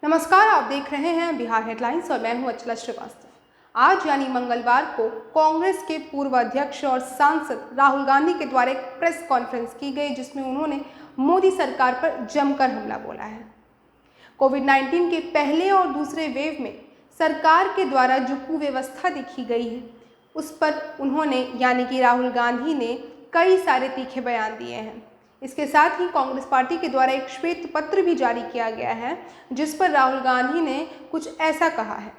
नमस्कार, आप देख रहे हैं बिहार हेडलाइंस और मैं हूं अचला श्रीवास्तव। आज यानी मंगलवार को कांग्रेस के पूर्व अध्यक्ष और सांसद राहुल गांधी के द्वारा एक प्रेस कॉन्फ्रेंस की गई, जिसमें उन्होंने मोदी सरकार पर जमकर हमला बोला है। कोविड-19 के पहले और दूसरे वेव में सरकार के द्वारा जो कुव्यवस्था दिखी गई है, उस पर उन्होंने यानी कि राहुल गांधी ने कई सारे तीखे बयान दिए हैं। इसके साथ ही कांग्रेस पार्टी के द्वारा एक श्वेत पत्र भी जारी किया गया है, जिस पर राहुल गांधी ने कुछ ऐसा कहा है।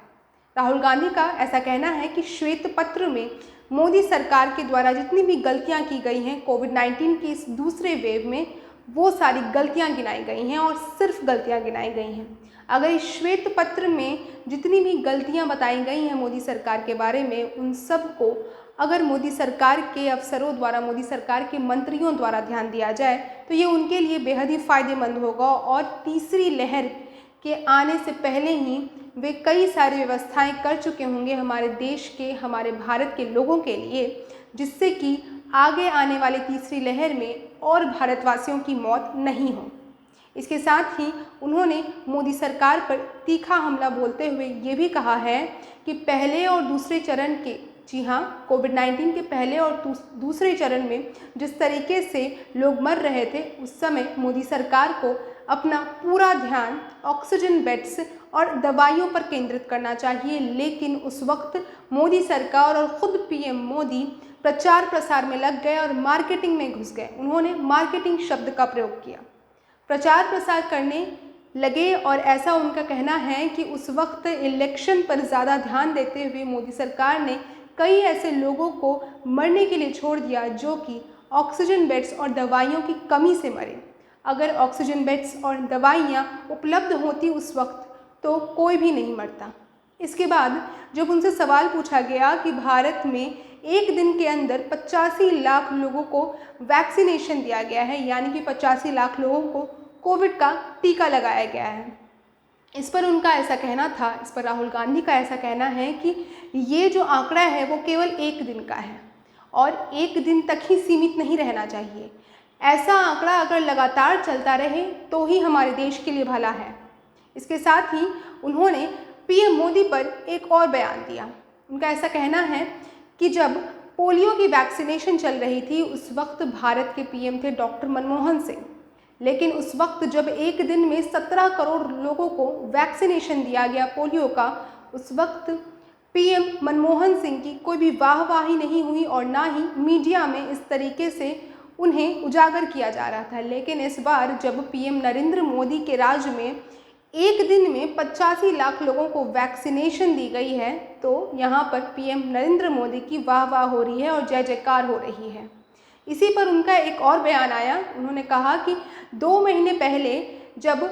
राहुल गांधी का ऐसा कहना है कि श्वेत पत्र में मोदी सरकार के द्वारा जितनी भी गलतियां की गई हैं कोविड-19 के इस दूसरे वेव में, वो सारी गलतियां गिनाई गई हैं और सिर्फ गलतियां गिनाई गई हैं। अगर इस श्वेत पत्र में जितनी भी गलतियां बताई गई हैं मोदी सरकार के बारे में, उन सब को अगर मोदी सरकार के अफसरों द्वारा, मोदी सरकार के मंत्रियों द्वारा ध्यान दिया जाए तो ये उनके लिए बेहद ही फ़ायदेमंद होगा और तीसरी लहर के आने से पहले ही वे कई सारी व्यवस्थाएं कर चुके होंगे हमारे देश के, हमारे भारत के लोगों के लिए, जिससे कि आगे आने वाली तीसरी लहर में और भारतवासियों की मौत नहीं हो। इसके साथ ही उन्होंने मोदी सरकार पर तीखा हमला बोलते हुए ये भी कहा है कि पहले और दूसरे चरण के, जी हाँ, कोविड-19 के पहले और दूसरे चरण में जिस तरीके से लोग मर रहे थे, उस समय मोदी सरकार को अपना पूरा ध्यान ऑक्सीजन बेड्स और दवाइयों पर केंद्रित करना चाहिए। लेकिन उस वक्त मोदी सरकार और ख़ुद पीएम मोदी प्रचार प्रसार में लग गए और मार्केटिंग में घुस गए। उन्होंने मार्केटिंग शब्द का प्रयोग किया, प्रचार प्रसार करने लगे और ऐसा उनका कहना है कि उस वक्त इलेक्शन पर ज़्यादा ध्यान देते हुए मोदी सरकार ने कई ऐसे लोगों को मरने के लिए छोड़ दिया जो कि ऑक्सीजन बेड्स और दवाइयों की कमी से मरे। अगर ऑक्सीजन बेड्स और दवाइयाँ उपलब्ध होती उस वक्त तो कोई भी नहीं मरता। इसके बाद जब उनसे सवाल पूछा गया कि भारत में एक दिन के अंदर 85 लाख लोगों को वैक्सीनेशन दिया गया है, यानी कि 85 लाख लोगों को कोविड का टीका लगाया गया है, इस पर उनका ऐसा कहना था, इस पर राहुल गांधी का ऐसा कहना है कि ये जो आंकड़ा है वो केवल एक दिन का है और एक दिन तक ही सीमित नहीं रहना चाहिए। ऐसा आंकड़ा अगर लगातार चलता रहे तो ही हमारे देश के लिए भला है। इसके साथ ही उन्होंने पीएम मोदी पर एक और बयान दिया। उनका ऐसा कहना है कि जब पोलियो की वैक्सीनेशन चल रही थी उस वक्त भारत के पीएम थे डॉक्टर मनमोहन सिंह, लेकिन उस वक्त जब एक दिन में 17 करोड़ लोगों को वैक्सीनेशन दिया गया पोलियो का, उस वक्त पीएम मनमोहन सिंह की कोई भी वाहवाही नहीं हुई और ना ही मीडिया में इस तरीके से उन्हें उजागर किया जा रहा था। लेकिन इस बार जब पीएम नरेंद्र मोदी के राज में एक दिन में 85 लाख लोगों को वैक्सीनेशन दी गई है, तो यहाँ पर पीएम नरेंद्र मोदी की वाह हो रही है और जय जयकार हो रही है। इसी पर उनका एक और बयान आया। उन्होंने कहा कि 2 महीने पहले जब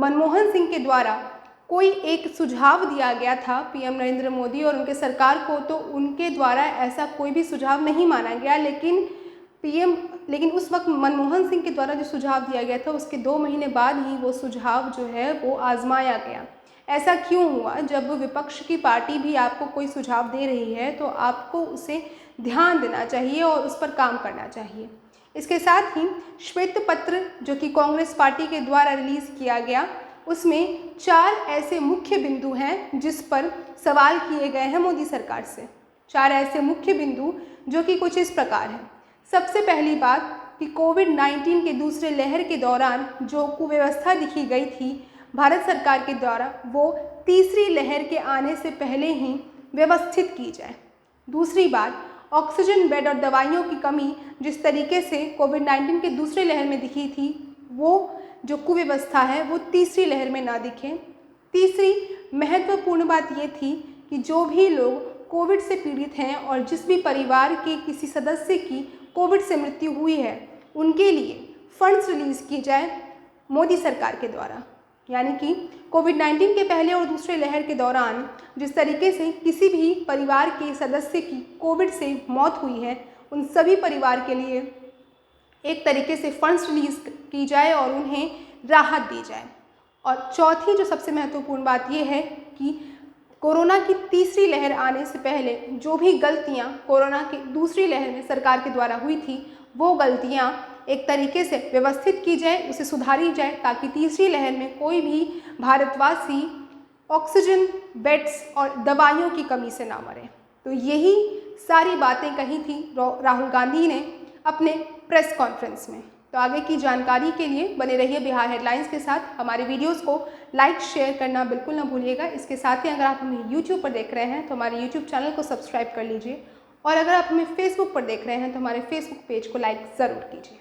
मनमोहन सिंह के द्वारा कोई एक सुझाव दिया गया था पीएम नरेंद्र मोदी और उनके सरकार को, तो उनके द्वारा ऐसा कोई भी सुझाव नहीं माना गया। लेकिन उस वक्त मनमोहन सिंह के द्वारा जो सुझाव दिया गया था उसके 2 महीने बाद ही वो सुझाव जो है वो आजमाया गया। ऐसा क्यों हुआ? जब विपक्ष की पार्टी भी आपको कोई सुझाव दे रही है तो आपको उसे ध्यान देना चाहिए और उस पर काम करना चाहिए। इसके साथ ही श्वेत पत्र जो कि कांग्रेस पार्टी के द्वारा रिलीज़ किया गया, उसमें 4 ऐसे मुख्य बिंदु हैं जिस पर सवाल किए गए हैं मोदी सरकार से। 4 ऐसे मुख्य बिंदु जो कि कुछ इस प्रकार हैं। सबसे पहली बात कि कोविड-19 के दूसरे लहर के दौरान जो कुव्यवस्था दिखी गई थी भारत सरकार के द्वारा, वो तीसरी लहर के आने से पहले ही व्यवस्थित की जाए। दूसरी बात, ऑक्सीजन बेड और दवाइयों की कमी जिस तरीके से कोविड-19 के दूसरे लहर में दिखी थी, वो जो कुव्यवस्था है वो तीसरी लहर में ना दिखे। तीसरी महत्वपूर्ण बात ये थी कि जो भी लोग कोविड से पीड़ित हैं और जिस भी परिवार के किसी सदस्य की कोविड से मृत्यु हुई है, उनके लिए फंड्स रिलीज़ की जाए मोदी सरकार के द्वारा। यानी कि कोविड-19 के पहले और दूसरे लहर के दौरान जिस तरीके से किसी भी परिवार के सदस्य की कोविड से मौत हुई है, उन सभी परिवार के लिए एक तरीके से फंड्स रिलीज़ की जाए और उन्हें राहत दी जाए। और चौथी जो सबसे महत्वपूर्ण बात यह है कि कोरोना की तीसरी लहर आने से पहले जो भी गलतियां कोरोना की दूसरी लहर में सरकार के द्वारा हुई थी, वो गलतियां एक तरीके से व्यवस्थित की जाए, उसे सुधारी जाए, ताकि तीसरी लहर में कोई भी भारतवासी ऑक्सीजन बेड्स और दवाइयों की कमी से ना मरे। तो यही सारी बातें कही थी राहुल गांधी ने अपने प्रेस कॉन्फ्रेंस में। तो आगे की जानकारी के लिए बने रहिए बिहार हेडलाइंस के साथ। हमारे वीडियोस को लाइक शेयर करना बिल्कुल ना भूलिएगा। इसके साथ ही अगर आप हमें यूट्यूब पर देख रहे हैं तो हमारे यूट्यूब चैनल को सब्सक्राइब कर लीजिए, और अगर आप हमें फेसबुक पर देख रहे हैं तो हमारे फेसबुक पेज को लाइक ज़रूर कीजिए।